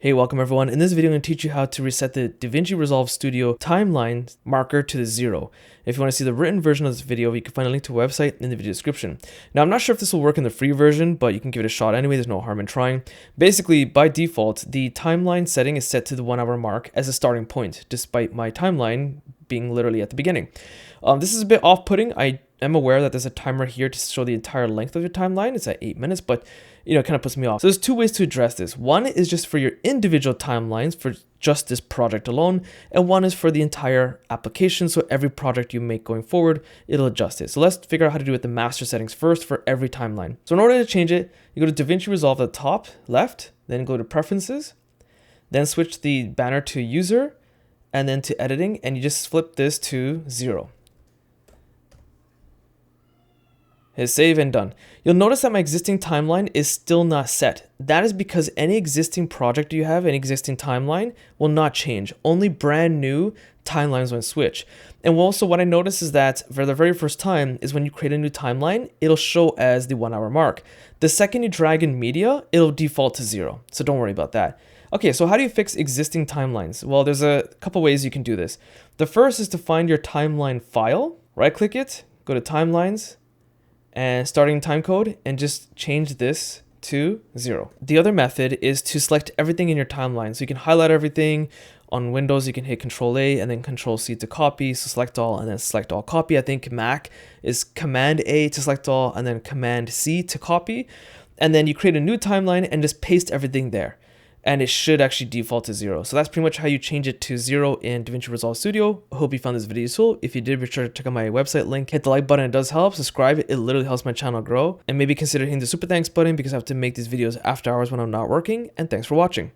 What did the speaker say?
Hey, welcome everyone. In this video, I'm going to teach you how to reset the Davinci Resolve Studio timeline marker to the 0. If you want to see the written version of this video, you can find a link to a website in the video description. Now, I'm not sure if this will work in the free version, but you can give it a shot anyway. There's no harm in trying. Basically, by default, the timeline setting is set to the 1 hour mark as a starting point, despite my timeline being literally at the beginning. This is a bit off-putting. I am aware that there's a timer here to show the entire length of your timeline. It's at 8 minutes, but it kind of puts me off. So there's two ways to address this. One is just for your individual timelines for just this project alone, and one is for the entire application. So every project you make going forward, it'll adjust it. So let's figure out how to do it the master settings first for every timeline. So in order to change it, you go to Davinci Resolve at the top left, then go to Preferences, then switch the banner to User, and then to Editing, and you just flip this to 0. Hit save and done. You'll notice that my existing timeline is still not set. That is because any existing project you have, any existing timeline will not change. Only brand new timelines will switch. And also what I noticed is that for the very first time is when you create a new timeline, it'll show as the 1 hour mark. The second you drag in media, it'll default to 0. So don't worry about that. Okay, so how do you fix existing timelines? Well, there's a couple ways you can do this. The first is to find your timeline file, right click it, go to timelines, and starting timecode, and just change this to 0. The other method is to select everything in your timeline. So you can highlight everything. On Windows, you can hit Control A and then Control C to copy. So select all and then select all copy. I think Mac is Command A to select all and then Command C to copy. And then you create a new timeline and just paste everything there. And it should actually default to 0. So that's pretty much how you change it to 0 in Davinci Resolve Studio. I hope you found this video useful. If you did, be sure to check out my website link. Hit the like button, it does help. Subscribe, it literally helps my channel grow. And maybe consider hitting the super thanks button because I have to make these videos after hours when I'm not working. And thanks for watching.